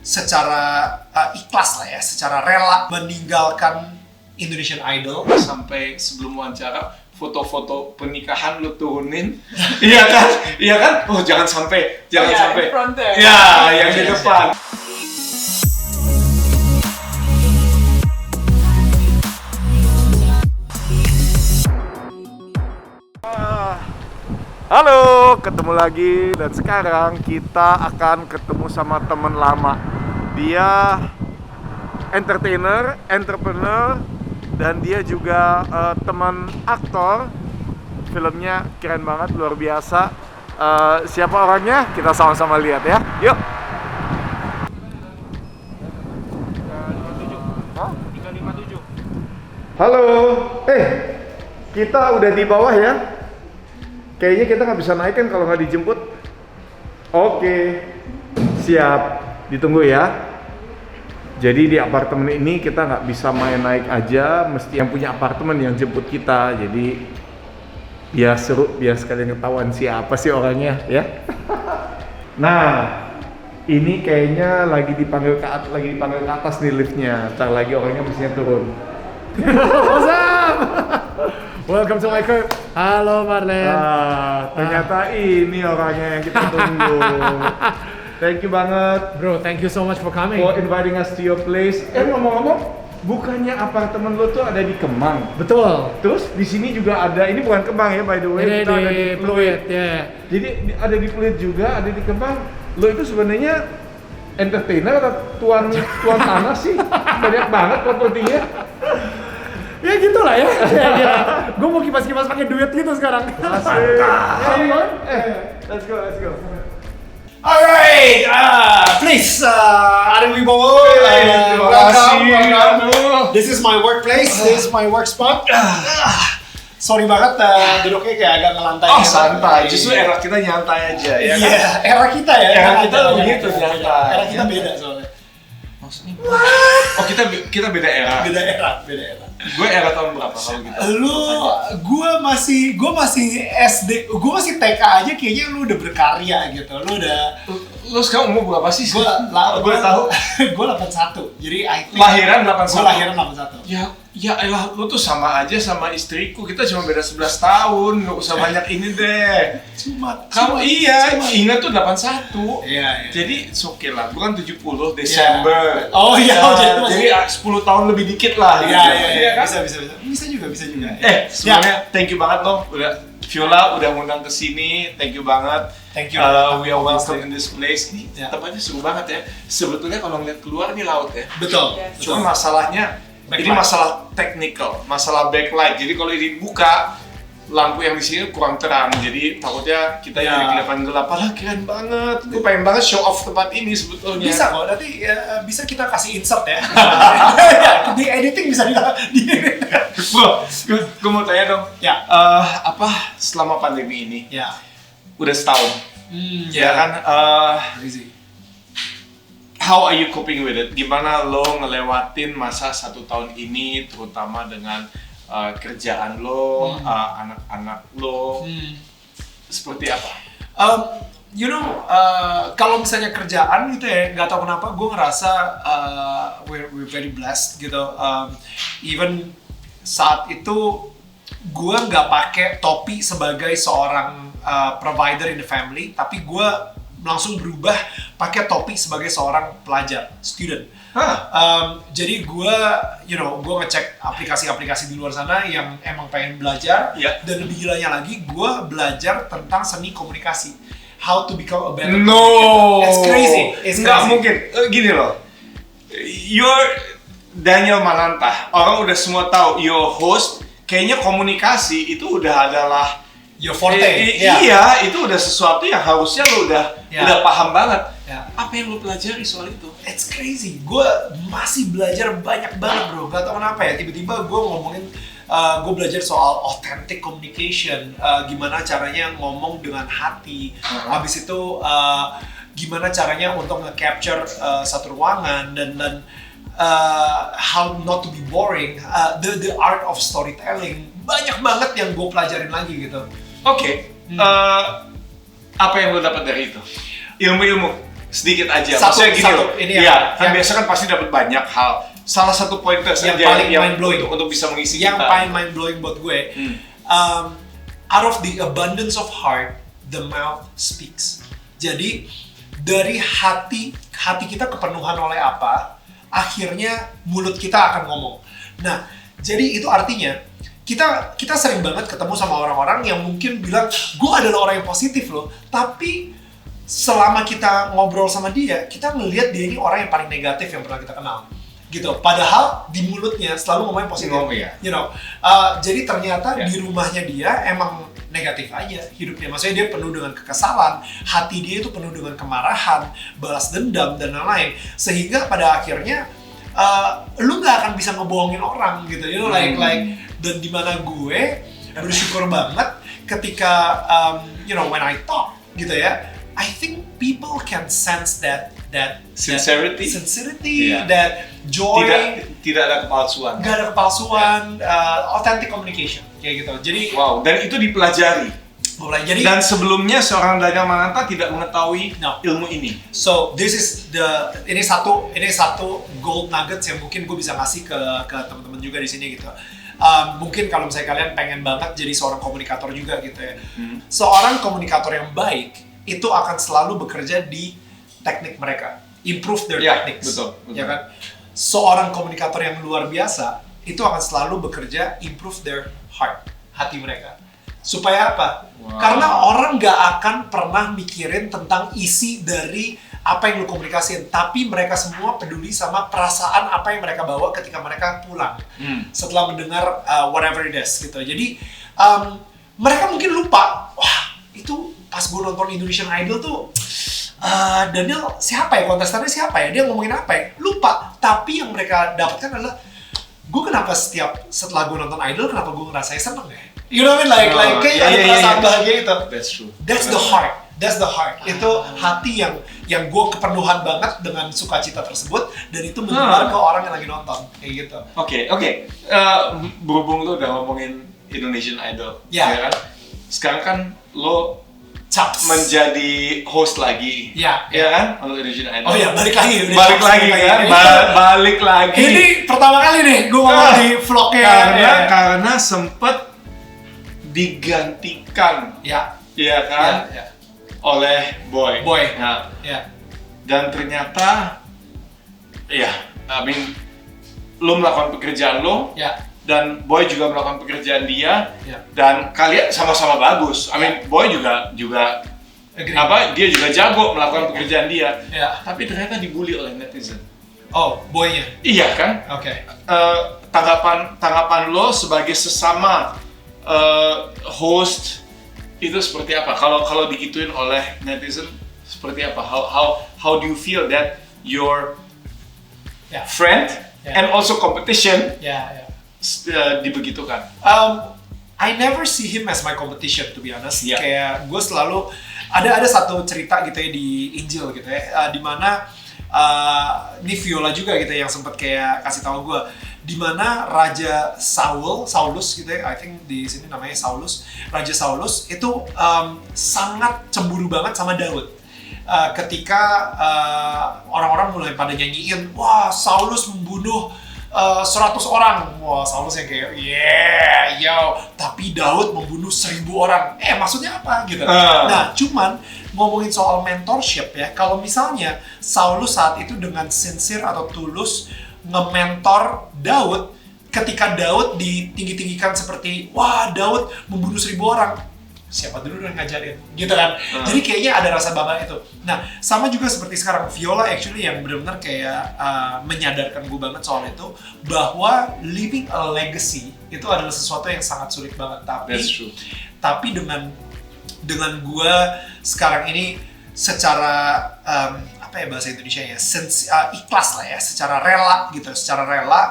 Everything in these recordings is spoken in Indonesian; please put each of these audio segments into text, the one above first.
secara ikhlas lah ya, secara rela meninggalkan Indonesian Idol. Sampai sebelum wawancara, foto-foto pernikahan lu turunin. Iya kan? Iya kan? Oh, jangan sampai. in front there. Ya, yang di depan. Halo, ketemu lagi dan sekarang kita akan ketemu sama teman lama. Dia entertainer, entrepreneur, dan dia juga teman aktor. Filmnya keren banget, luar biasa. Siapa orangnya? Kita sama-sama lihat ya. Yuk. 357. Halo. Kita udah di bawah ya. Kayaknya kita nggak bisa naik kan kalau nggak dijemput. Oke, siap. Ditunggu ya. Jadi di apartemen ini kita nggak bisa main naik aja, mesti yang punya apartemen yang jemput kita. Jadi biar seru, biar sekalian ketahuan siapa sih orangnya ya. Nah, ini kayaknya lagi dipanggil ke atas nih liftnya. Ntar lagi orangnya mestinya turun. What's up? Welcome to my crib. Halo Marlen. Ternyata ini orangnya yang kita tunggu. Thank you banget, Bro, thank you so much for coming. for inviting us to your place. Ngomong-ngomong, bukannya apartemen lo tuh ada di Kemang? Betul. Terus di sini juga ada, ini bukan Kemang ya by the way, Ini kita ada di Pluit, ya. Jadi ada di Pluit juga, ada di Kemang. Lo itu sebenarnya entertainer atau tuan tanah sih? Banyak banget propertinya. Ya gitulah ya. Gue mau kipas-kipas pakai duit gitu sekarang. Asik. Let's go. Alright, please, Ari Wibowo, welcome. This is my workplace, this is my work spot. Sorry banget, duduknya kayak agak ngelantai. Oh santai, justru era kita nyantai aja ya kan? Iya, era kita ya. Era kita begitu, nyantai. Era kita beda soalnya. Maksudnya? Oh kita beda era. Beda era. Gue era tahun berapa kalau gitu? Gue masih SD, gue masih TK aja kayaknya lu udah berkarya gitu. Lu sekarang umur berapa sih? Gue tahu. Gue 81, jadi I think Lahiran 81? Gue lahiran 81. Ya elah, lu tuh sama aja sama istriku, kita cuma beda 11 tahun, gak usah banyak ini deh. Kamu ingat tuh 81. Iya. Jadi oke lah, bukan 70 Desember. Oh iya, jadi 10 tahun lebih dikit lah. Iya, kan? bisa juga. Sebelumnya thank you banget loh, Viola udah ngundang ke sini, thank you banget. Thank you. We are welcome in this place. Ini tempatnya seru banget ya. Sebetulnya kalau ngeliat keluar nih laut ya. Betul. Cuma masalahnya ini masalah technical, masalah backlight. Jadi kalau ini buka, lampu yang di sini kurang terang. Jadi takutnya kita jadi kelihatan gelap. Padahal keren banget. Gue pengen banget show off tempat ini sebetulnya. Bisa kok. Nanti bisa kita kasih insert ya. Di editing bisa di. Bro, gue mau tanya dong. Ya. Apa selama pandemi ini? Ya. Udah setahun. Ya kan. Easy. How are you coping with it? Gimana lo ngelewatin masa 1 tahun ini, terutama dengan kerjaan lo, anak-anak lo, seperti apa? Kalau misalnya kerjaan gitu ya, nggak tahu kenapa gue ngerasa we're very blessed gitu. Even saat itu gue nggak pakai topi sebagai seorang provider in the family, tapi gue langsung berubah pakai topi sebagai seorang pelajar, student. Jadi gue ngecek aplikasi-aplikasi di luar sana yang emang pengen belajar, dan lebih gilanya lagi, gue belajar tentang seni komunikasi, how to become a better communicator. It's crazy. Nggak mungkin. Gini loh, you're Daniel Mananta. Orang udah semua tahu, your host. Kayaknya komunikasi itu udah adalah your forte. Iya, itu udah sesuatu yang harusnya lo udah paham banget. Apa yang lo pelajari soal itu? It's crazy. Gue masih belajar banyak banget, bro. Gak tau kenapa ya. Tiba-tiba gue ngomongin, gue belajar soal authentic communication. Gimana caranya ngomong dengan hati. Habis itu gimana caranya untuk nge-capture satu ruangan dan how not to be boring. The art of storytelling. Banyak banget yang gue pelajarin lagi gitu. Oke. Apa yang lo dapat dari itu? Ilmu-ilmu. sedikit aja. Satu- Maksudnya gini satu, loh. ini Iya, kan yang- biasa kan pasti dapat banyak hal. Salah satu pointer saja paling mind-blowing. untuk bisa mengisi yang kita. paling mind blowing buat gue, out of the abundance of heart, the mouth speaks. Jadi dari hati kita kepenuhan oleh apa, akhirnya mulut kita akan ngomong. Nah, jadi itu artinya kita sering banget ketemu sama orang-orang yang mungkin bilang, gue adalah orang yang positif loh, tapi selama kita ngobrol sama dia, kita ngelihat dia ini orang yang paling negatif yang pernah kita kenal, gitu. Padahal di mulutnya selalu ngomongin positif, Ngomong, ya. you know. Jadi ternyata Ya. di rumahnya dia emang negatif aja hidupnya. Maksudnya dia penuh dengan kekesalan, hati dia itu penuh dengan kemarahan, balas dendam dan lain-lain. Sehingga pada akhirnya lu nggak akan bisa ngebohongin orang gitu, you know, like dan dimana gue bersyukur banget ketika you know when I talk gitu ya, I think people can sense that Sincerity. sincerity, Yeah. that joy, Tidak ada kepalsuan. nggak ada kepalsuan, authentic communication kayak gitu. Jadi Wow, dan itu dipelajari. mulai jadi Dan sebelumnya seorang Daniel Mananta tidak mengetahui No. ilmu ini. so this is ini satu gold nuggets yang mungkin gue bisa ngasih ke teman-teman juga di sini gitu. Mungkin kalau misalnya kalian pengen banget jadi seorang komunikator juga gitu ya. Seorang komunikator yang baik itu akan selalu bekerja di teknik mereka, improve their Ya, techniques. betul. Ya kan? Seorang komunikator yang luar biasa itu akan selalu bekerja improve their heart, hati mereka. Supaya apa? Wow. Karena orang nggak akan pernah mikirin tentang isi dari apa yang lu komunikasiin, tapi mereka semua peduli sama perasaan apa yang mereka bawa ketika mereka pulang setelah mendengar whatever it is gitu. Jadi mereka mungkin lupa, wah itu pas gue nonton Indonesian Idol tuh Daniel siapa ya, kontestannya siapa ya, dia ngomongin apa ya, lupa. Tapi yang mereka dapatkan adalah, gue kenapa setelah gue nonton Idol, kenapa gue ngerasain seneng ya? You know what I mean? Kayak ada perasaan bahagia itu. That's true. That's the heart. That's the heart. Itu hati yang gue kepenuhan banget dengan sukacita tersebut, dan itu menyebar ke orang yang lagi nonton kayak gitu. Oke. Berhubung lo udah ngomongin Indonesian Idol, Ya. kan? Sekarang kan lo Chaps. menjadi host lagi, Ya. kan? Untuk Indonesian Idol. Oh ya, balik lagi. udah Balik Chaps lagi kan? Balik lagi. Ini pertama kali nih gue ngomong di vlognya. Karena sempet digantikan, Ya. ya kan? Ya. Oleh Boy. Nah, Ya. dan ternyata, lo melakukan pekerjaan lo, Ya. dan Boy juga melakukan pekerjaan dia, Ya. dan kalian sama-sama bagus. Boy juga Agree. dia juga jago melakukan pekerjaan dia. Ya. Tapi ternyata dibully oleh netizen. Oh, boynya. Iya kan? Oke. Tanggapan lo sebagai sesama host itu seperti apa? Kalau digituin oleh netizen seperti apa? How do you feel that your Ya. friend and also competition Ya. dibegitukan? I never see him as my competition, to be honest. Yeah. Kayak gue selalu ada satu cerita gitu ya di Injil gitu ya, di mana ini Viola juga gitu ya, yang sempat kayak kasih tahu gue, di mana Raja Saulus gitu ya, I think di sini namanya Saulus, Raja Saulus itu sangat cemburu banget sama Daud. Ketika orang-orang mulai pada nyanyiin, wah Saulus membunuh 100 orang, wah Saulus yang kayak yeah, yo, tapi Daud membunuh 1000 orang. Maksudnya apa gitu? Nah, cuman ngomongin soal mentorship ya, kalau misalnya Saulus saat itu dengan sincere atau tulus nge-mentor Daud, ketika Daud ditinggi-tinggikan seperti wah Daud membunuh 1000 orang, siapa dulu yang ngajarin gitu kan. Jadi kayaknya ada rasa bangga itu. Nah, sama juga seperti sekarang Viola actually yang benar-benar kayak menyadarkan gue banget soal itu, bahwa living a legacy itu adalah sesuatu yang sangat sulit banget. That's true. Tapi dengan gue sekarang ini secara apa ya bahasa Indonesia ya, ikhlas lah ya, secara rela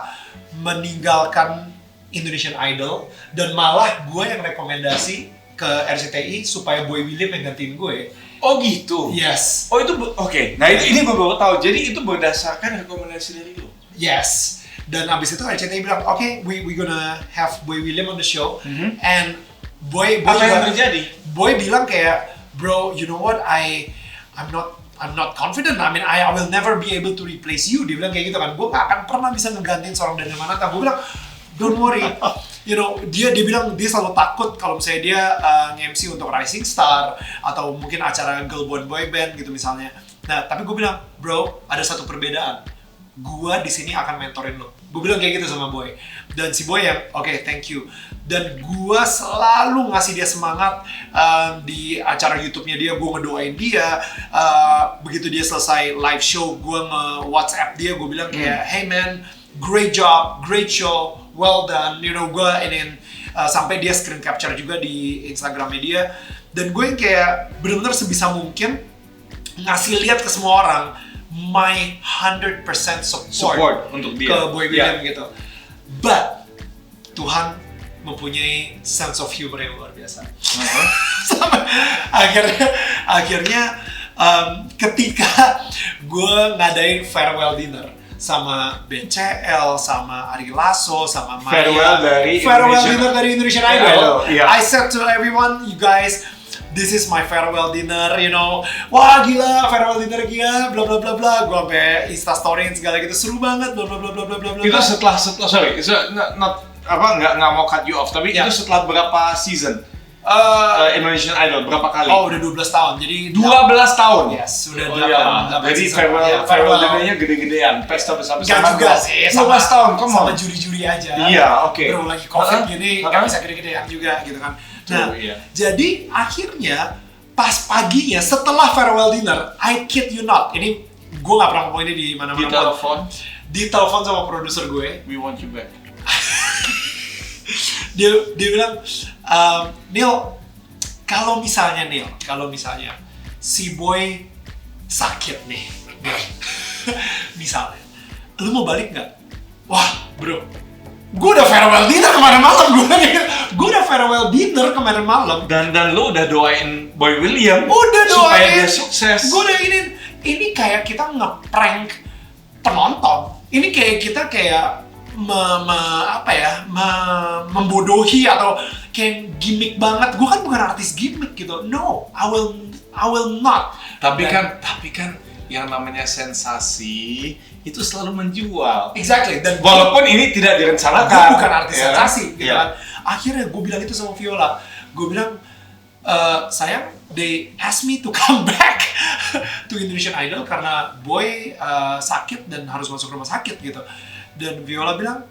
meninggalkan Indonesian Idol, dan malah gue yang rekomendasi ke RCTI supaya Boy William yang gantiin gue. Oh gitu? Yes. Oh itu, oke. Nah ini gue baru tahu, jadi itu berdasarkan rekomendasi dari lo? Yes. Dan abis itu RCTI bilang, oke, we gonna have Boy William on the show, and Boy Apa yang juga, terjadi? Boy bilang kayak, bro, you know what, I'm not I'm not confident. I mean, I will never be able to replace you. Dia bilang kayak gitu kan. Gue gak akan pernah bisa ngegantiin seorang Daniel Mananta. Gue bilang, don't worry. You know, dia bilang dia selalu takut kalau misalnya dia nge-MC untuk Rising Star atau mungkin acara girl boy band gitu misalnya. Nah, tapi gue bilang, bro, ada satu perbedaan. Gue di sini akan mentorin lo. Gue bilang kayak gitu sama Boy. Dan si Boy yang, oke, thank you. Dan gue selalu ngasih dia semangat di acara YouTube-nya dia. Gue ngedoain dia. Begitu dia selesai live show, gue nge-WhatsApp dia. Gue bilang kayak, hey man, great job, great show, well done. You know, gue ingin sampai dia screen capture juga di Instagramnya dia. Dan gue yang kayak benar-benar sebisa mungkin ngasih lihat ke semua orang my 100% support untuk dia ke Boy William gitu. But Tuhan mempunyai sense of humor yang luar biasa. Sama akhirnya ketika gue ngadain farewell dinner sama BCL, sama Ari Lasso, sama Maya. Farewell dinner dari Indonesian Idol. Yeah. I said to everyone, you guys, this is my farewell dinner, you know. Wah gila, farewell dinner gila, bla bla bla bla. Gue sampai Insta storyin segala gitu, seru banget, bla bla bla bla bla bla. Itu setelah sorry, nggak mau cut you off, tapi itu setelah berapa season? Indonesian Idol berapa kali? Oh, udah 12 tahun. Jadi 12 tahun. Yes, sudah 8 Jadi season. farewell dinner-nya gede-gedean, pesta besar-besaran. Gak juga sih, 12 tahun, come on. sama juri-juri aja. Iya, oke. Bro, lagi COVID gini, gak bisa gede-gedean juga gitu kan. Nah, jadi akhirnya pas paginya setelah farewell dinner, I kid you not, ini gue gak pernah ngomong ini di mana-mana. Di telepon sama produser gue. We want you back. Dia bilang, Neil, kalau misalnya si Boy sakit nih, Neil, misalnya, lu mau balik nggak? Wah, bro, gue udah farewell dinner kemarin malam, gue udah farewell dinner kemarin malam. Dan lu udah doain Boy William, udah doain supaya dia sukses. Gue udah ini kayak kita nge-prank penonton. Ini kayak kita kayak membodohi atau kayak gimmick banget. Gue kan bukan artis gimmick gitu. No, I will not. Tapi kan yang namanya sensasi itu selalu menjual. Exactly. Dan walaupun ini tidak direncanakan. Gue bukan artis ya, sensasi gitu ya. kan. Akhirnya gue bilang itu sama Viola. Gue bilang, sayang, they asked me to come back to Indonesian Idol karena Boy sakit dan harus masuk rumah sakit gitu. Dan Viola bilang,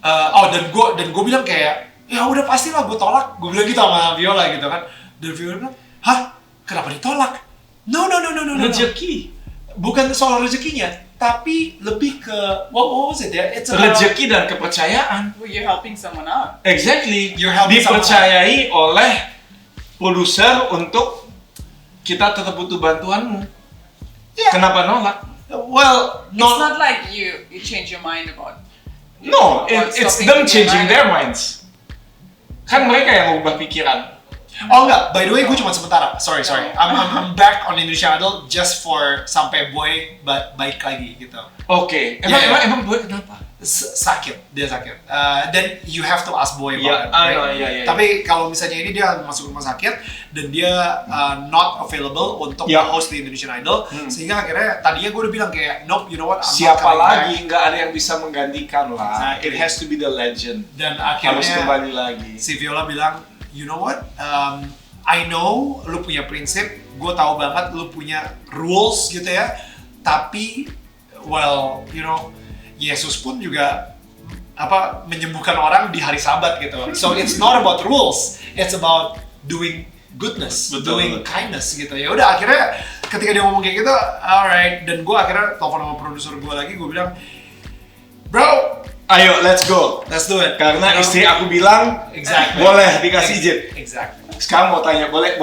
dan gue bilang kayak, ya udah pastilah gue tolak. Gue bilang gitu sama Viola gitu kan. Dan Viola bilang, hah? Kenapa ditolak? No. Rezeki. Bukan soal rezekinya, tapi lebih ke what was it ya? It's about rezeki dan kepercayaan. Well, you're helping someone out. Exactly. You're helping dipercayai oleh produser untuk kita tetap butuh bantuanmu. Yeah. Kenapa nolak? Well, It's not like you change your mind about. No, it's them changing their mind. minds. Kan mereka yang ubah pikiran. Oh enggak, by the way gue cuma sementara. Sorry. I'm back on Indonesian Idol just for sampai Boy baik lagi gitu. Oke. Emang Boy kenapa? Sakit, dia sakit. Then you have to ask Boy about it. Right? Tapi kalau misalnya ini dia masuk rumah sakit dan dia not available untuk host di Indonesian Idol, sehingga akhirnya tadinya gue udah bilang kayak, nope, you know what? Siapa lagi? Nggak ada yang bisa menggantikan lah. It has to be the legend. Dan akhirnya harus kembali lagi. Si Viola bilang, you know what? I know lu punya prinsip, gue tahu banget lu punya rules gitu ya. Tapi, well, you know, Yesus pun juga menyembuhkan orang di hari Sabat gitu. So it's not about rules, it's about doing goodness, doing kindness gitu. Ya udah akhirnya ketika dia ngomong kayak gitu, alright. Dan gue akhirnya telepon sama produser gue lagi, gue bilang, bro, ayo let's go, let's do it. Karena istri aku bilang, exactly. Boleh dikasih izin. Exactly. Sekarang mau tanya, boleh.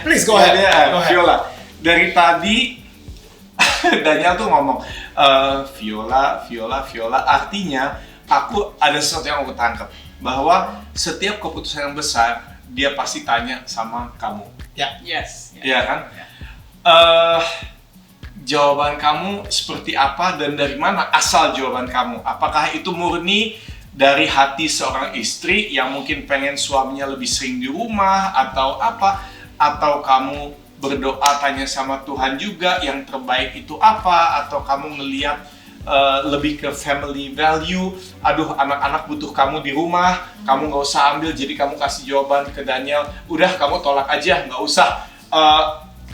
Please go ahead. Viola, dari tadi Daniel tuh ngomong Viola, artinya aku ada sesuatu yang aku tangkap bahwa setiap keputusan yang besar dia pasti tanya sama kamu. Ya. Yes. Iya kan? Jawaban kamu seperti apa dan dari mana asal jawaban kamu? Apakah itu murni dari hati seorang istri yang mungkin pengen suaminya lebih sering di rumah atau apa? Atau kamu berdoa tanya sama Tuhan juga yang terbaik itu apa, atau kamu ngelihat lebih ke family value, aduh anak-anak butuh kamu di rumah, kamu nggak usah ambil, jadi kamu kasih jawaban ke Daniel, udah kamu tolak aja, nggak usah.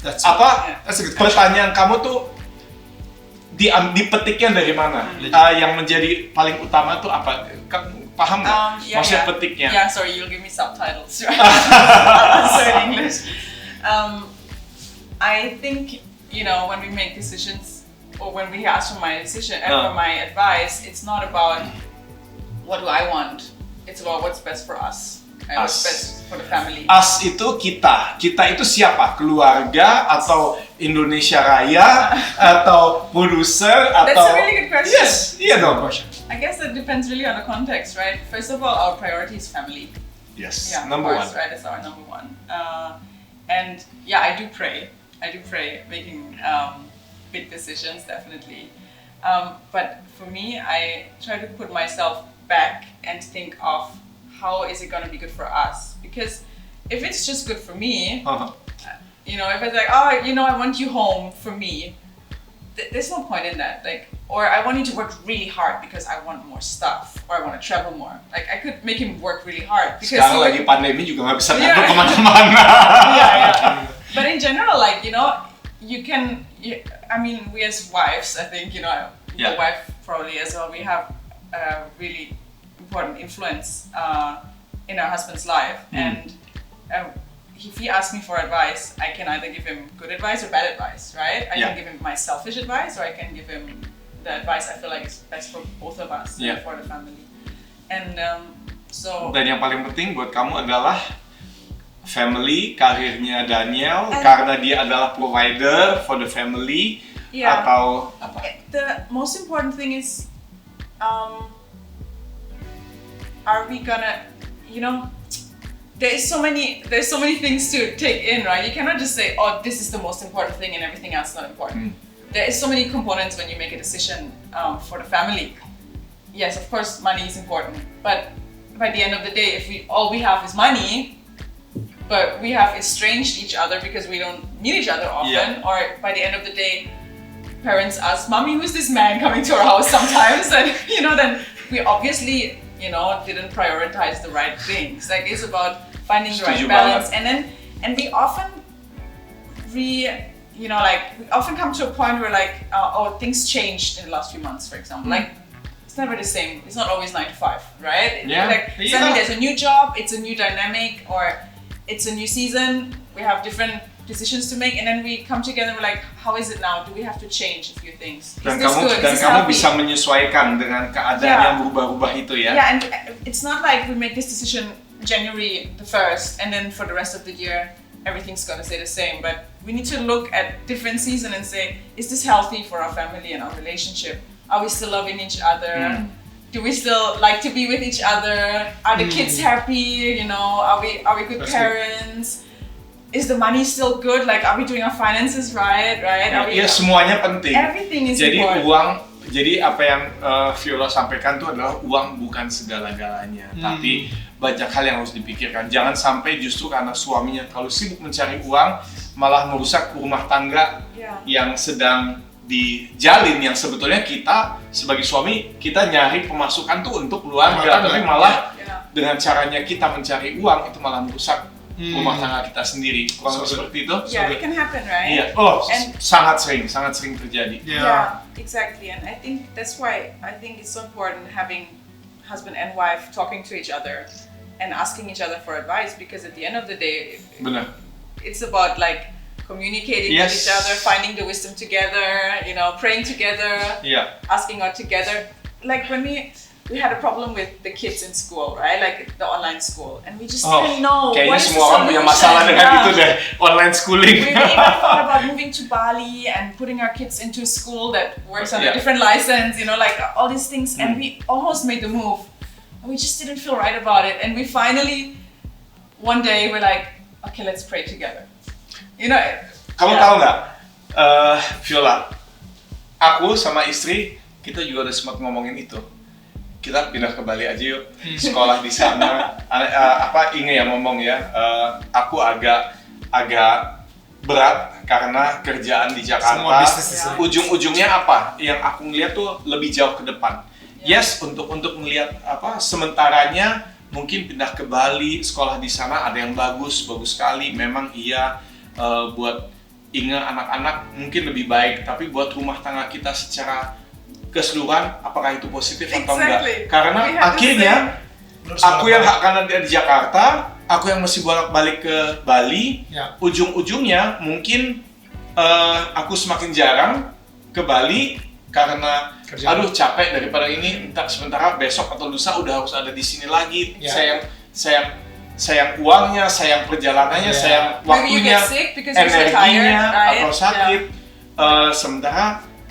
That's Apa That's a good pertanyaan kamu tuh dipetiknya dari mana? Legit. Yang menjadi paling utama tuh apa? Paham nggak? Maksudnya petiknya? Yeah, sorry, you'll give me subtitles. I'll answer in English. I think, when we make decisions, or when we ask for my decision and for my advice, it's not about what do I want. It's about what's best for us. And what's Us. best for the family. Us itu kita itu siapa? Keluarga atau Indonesia Raya atau produser atau? That's a really good question. Yes, iya dong. I guess that depends really on the context, right? First of all, our priority is family. Yes, Yeah, number of course, one. right? That's our number one. And yeah, I do pray making big decisions, definitely. But for me, I try to put myself back and think of how is it going to be good for us? Because if it's just good for me, Uh-huh. if it's like, I want you home for me, there's no point in that. Like, or I want you to work really hard because I want more stuff, or I want to travel more. Like, I could make him work really hard because Sekarang he lagi would- pandemi juga nggak bisa Yeah. travel kemana-mana. yeah. But in general, you can. I mean, we as wives, I think, Yeah. the wife probably as well. We have a really important influence in our husband's life, and if he asks me for advice, I can either give him good advice or bad advice, right? I Yeah. can give him my selfish advice, or I can give him the advice I feel like is best for both of us Yeah. and for the family. And so. Dan yang paling penting buat kamu adalah family, karirnya Daniel, And- karena dia adalah provider for the family, Yeah. atau apa? The most important thing is, are we gonna, there's so many things to take in, right? You cannot just say, oh, this is the most important thing and everything else not important. There is so many components when you make a decision for the family. Yes, of course, money is important, but by the end of the day, if all we have is money, but we have estranged each other because we don't meet each other often, Yeah. or by the end of the day, parents ask, "Mommy, who's this man coming to our house?" Sometimes, and then we obviously, didn't prioritize the right things. Like, it's about finding the right Setuju balance, banget. and we often we often come to a point where things changed in the last few months, for example. Like, it's never the same. It's not always 9 to 5, right? Yeah. Like, Yeah. suddenly there's a new job, it's a new dynamic, or it's a new season. We have different decisions to make, and then we come together and we're like, how is it now? Do we have to change a few things? Dan Is this kamu good? dan Is this kamu healthy? bisa menyesuaikan dengan keadaan Yeah. yang berubah-ubah itu ya. Yeah, and it's not like we make this decision January the 1st, and then for the rest of the year, everything's gonna stay the same. But we need to look at different season and say, is this healthy for our family and our relationship? Are we still loving each other? Do we still like to be with each other? Are the kids happy? Are we good That's good. parents? Is the money still good? Like, are we doing our finances right? Are we, Ya, semuanya penting. everything is Jadi important. jadi apa yang Viola sampaikan itu adalah uang bukan segala-galanya, tapi banyak hal yang harus dipikirkan. Jangan sampai justru karena suaminya terlalu sibuk mencari uang, malah merusak rumah tangga Yeah. yang sedang dijalin, yang sebetulnya kita sebagai suami, kita nyari pemasukan tuh untuk keluarga, Rumah tangga. tapi malah Yeah. dengan caranya kita mencari uang itu malah merusak rumah tangga kita sendiri. Kurang lebih So- seperti itu. Yeah, it can happen, right? Iya. Oh, And- sangat sering terjadi. Yeah, exactly. And I think that's why I think it's so important having husband and wife talking to each other and asking each other for advice, because at the end of the day, Benar. it's about communicating Yes. with each other, finding the wisdom together, praying together, Iya. asking out together. Like, when we had a problem with the kids in school, right? Like the online school, and we just didn't know kayaknya what is the semua orang punya solution. masalah dengan Yeah. itu deh, online schooling. We even thought about moving to Bali and putting our kids into a school that works on Yeah. a different license, all these things. And we almost made the move. And we just didn't feel right about it. And we finally, one day, we're like, okay, let's pray together. Kamu Yeah. tahu nggak, Viola? Aku sama istri kita juga udah sempat ngomongin itu. Kita pindah ke Bali aja yuk, sekolah di sana. Inge yang ngomong ya, aku agak berat karena kerjaan di Semua Jakarta. bisnis di sini. Ujung-ujungnya apa? Yang aku ngeliat tuh lebih jauh ke depan. Yes, untuk melihat apa sementaranya mungkin pindah ke Bali, sekolah di sana ada yang bagus sekali. Memang iya buat Inge anak-anak mungkin lebih baik, tapi buat rumah tangga kita secara keseluruhan apakah itu positif atau enggak? Exactly. Karena We have to akhirnya Terus aku yang bolak-balik. akan ada di Jakarta, aku yang mesti bolak-balik ke Bali. Ya. Ujung-ujungnya mungkin aku semakin jarang ke Bali karena Kerjaan. aduh capek daripada ini. Entar sementara besok atau lusa udah harus ada di sini lagi. Ya. Sayang uangnya, sayang perjalanannya, Ya. sayang Maybe you waktunya, get sick because you're so energinya tired, right? atau sakit. Sementara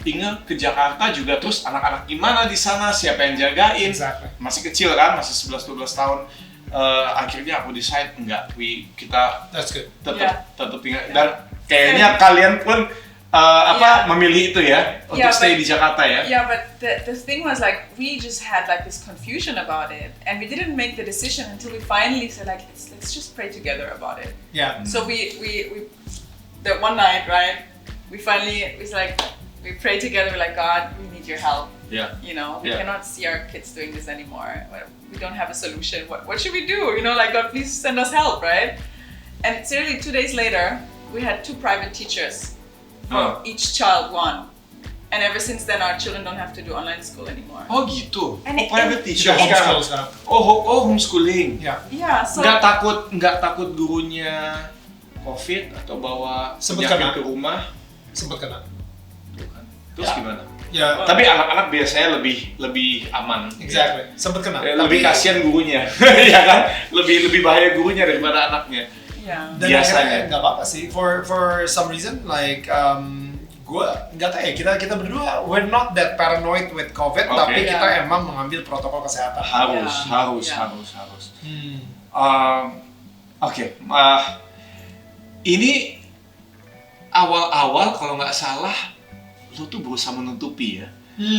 Inge ke Jakarta juga terus anak-anak gimana di sana, siapa yang jagain? Exactly. Masih kecil kan, masih 11-12 tahun. Akhirnya aku decide enggak, kita That's good. Yeah. tetap tinggal dan kayaknya kalian pun memilih itu ya untuk Yeah, stay but- di Jakarta ya. Yeah, but the thing was like we just had like this confusion about it, and we didn't make the decision until we finally said like let's just pray together about it. Yeah. So we that one night, right? We prayed together. We're like, God, we need your help. Ya. You know, we Yeah. cannot see our kids doing this anymore. We don't have a solution. What should we do? You know, like God, please send us help, right? And seriously, 2 days later, we had 2 private teachers for each child one. And ever since then, our children don't have to do online school anymore. Oh gitu. And Private it- teacher Kita homeschool sekarang. sekarang. Homeschooling. Ya. Yeah, so Nggak takut gurunya COVID atau bawa Sempet penyakit kena. ke rumah. Sempat kena. Tuh kan. Terus Ya. gimana? Ya. Tapi anak-anak biasanya lebih aman. Exactly. Sempat kena. Lebih kasihan gurunya, ya kan? Lebih bahaya gurunya daripada anaknya. yeah. Dan Biasanya. akhirnya nggak apa-apa sih. For some reason like gue nggak tahu ya, kita berdua we're not that paranoid with COVID, Oke. tapi kita Yeah. emang mengambil protokol kesehatan. Harus. Yeah. Oke. Ini awal-awal kalau nggak salah, lo tuh berusaha menutupi ya.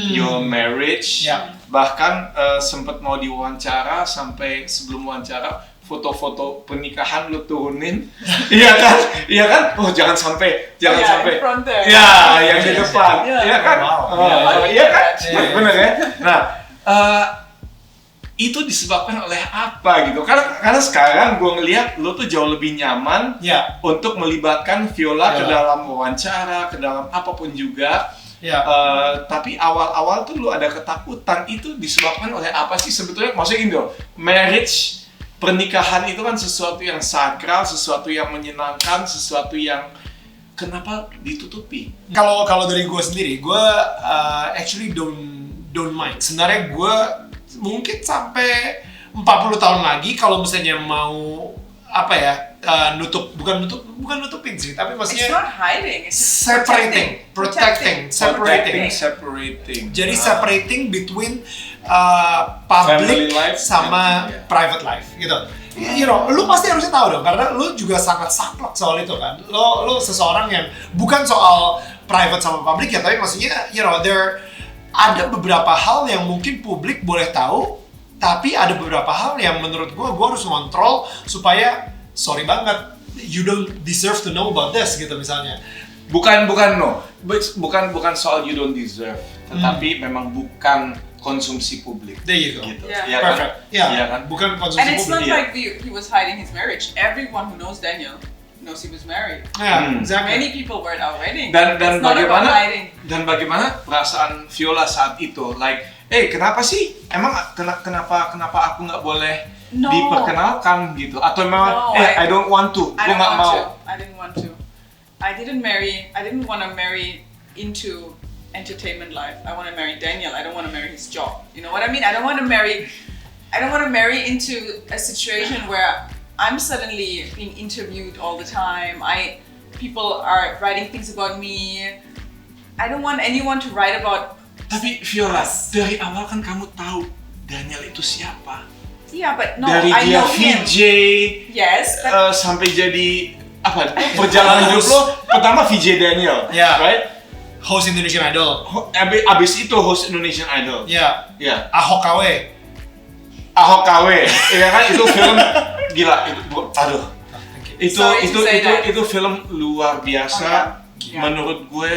Your marriage, Ya. bahkan sempat mau diwawancara sampai sebelum wawancara foto-foto pernikahan lo turunin, iya kan? Oh jangan sampai, Yeah, sampai. in front there. Ya, yang di depan, Yeah. iya kan? Wow. Iya kan? Iya. Bener ya. Nah, itu disebabkan oleh apa gitu? Karena sekarang gue ngelihat lo tuh jauh lebih nyaman Ya. untuk melibatkan Viola ke Viola. dalam wawancara, ke dalam apapun juga. Ya. Tapi awal-awal tuh lu ada ketakutan, itu disebabkan oleh apa sih sebetulnya? Maksudnya gini loh, marriage, pernikahan itu kan sesuatu yang sakral, sesuatu yang menyenangkan, sesuatu yang kenapa ditutupi? Kalau dari gue sendiri, gue actually don't mind. Sebenarnya gue mungkin sampai 40 tahun lagi kalau misalnya mau apa ya, bukan nutupin sih, tapi It's maksudnya not hiding. It's just protecting, separating. Jadi separating between Family public life sama and- yeah. private life gitu. You know, lu pasti harusnya tahu dong, karena lu juga sangat saklek soal itu kan. Lu seseorang yang bukan soal private sama public ya, tapi maksudnya you know ada beberapa hal yang mungkin publik boleh tahu, tapi ada beberapa hal yang menurut gua harus ngontrol supaya sorry banget, you don't deserve to know about this gitu misalnya. Bukan soal you don't deserve, tetapi memang bukan konsumsi publik. There you go. Gitu. Yeah. Iya kan? Perfect. Ya, Iya kan? bukan And konsumsi it's not publik. Iya. like he was hiding his marriage. Everyone who knows Daniel knows he was married. Ya, Hmm. exactly. Many people were at our wedding. Dan It's not about hiding. bagaimana perasaan Viola saat itu? Like, kenapa sih? Emang kenapa aku nggak boleh No. diperkenalkan gitu? Atau memang No, I don't want to, I gue don't nggak want mau. to. I didn't want to. I didn't want to marry into entertainment life. I want to marry Daniel. I don't want to marry his job. You know what I mean? I don't want to marry into a situation where I'm suddenly being interviewed all the time. People are writing things about me. I don't want anyone to write about. Tapi Viola, dari awal kan kamu tahu Daniel itu siapa? Yeah, but no, Dari I dia know him. VJ, Yes, but sampai jadi apa? Perjalanan hidup lo pertama VJ Daniel, Ya. right? Host Indonesian Idol. Abis itu host Indonesian Idol. Ya, Ya. Ahok KW. Ahok KW, ya kan itu film gila itu. Aduh. Sorry to say that. Itu film luar biasa. Yeah. Menurut gue,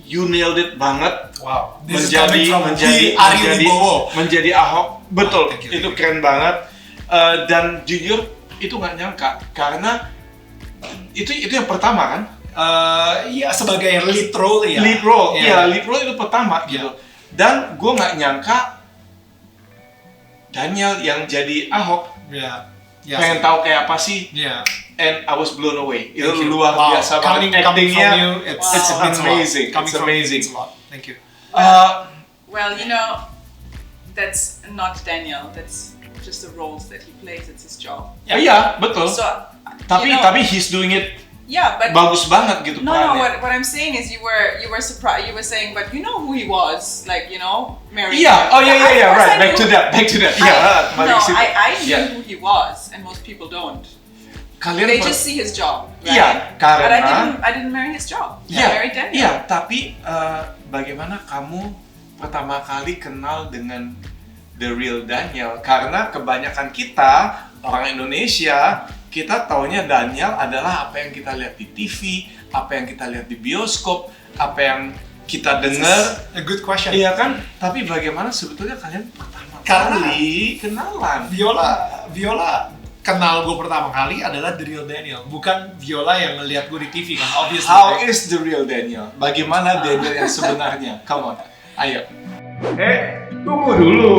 you nailed it banget. Wow. This is coming from Ari Wibowo. menjadi Ahok. Betul, Thank you. itu keren banget. Dan jujur itu nggak nyangka karena itu yang pertama kan. Iya, sebagai lead role ya. Lead role, Iya. lead role itu pertama Iya. gitu. Dan gue nggak nyangka Daniel yang jadi Ahok. Iya. Yes. Pengen tahu kayak apa sih? Iya. And I was blown away. Itu Thank you. luar Wow. biasa Coming banget. from Actingnya, you, it's it's means a lot. amazing. Coming It's from you amazing. means a lot. Thank you. Well, you know, that's not Daniel. That's just the roles that he plays. It's his job. Iya, betul. So, Tapi you know, he's doing it yeah, but bagus banget gitu no, perannya. what I'm saying is you were surprised. You were saying, but you know who he was, like, you know, Mary. Iya, oh iya, Of course right. I Back to knew- that. Iya, kembali No, ke situ. I knew Iya. who he was, and most people don't. Kalian They just see his job. Right? Iya, But karena I didn't marry his job. Iya, I married Daniel. iya, tapi bagaimana kamu pertama kali kenal dengan the real Daniel? Karena kebanyakan kita orang Indonesia, kita taunya Daniel adalah apa yang kita lihat di TV, apa yang kita lihat di bioskop, apa yang kita dengar. A good question. Iya kan? Tapi bagaimana sebetulnya kalian pertama Karena- kali kenalan? Viola kenal gue pertama kali adalah the real Daniel, bukan Viola yang ngeliat gue di TV kan, obviously. How right? is the real Daniel? Bagaimana Daniel yang sebenarnya? Come on, ayo. Tunggu dulu.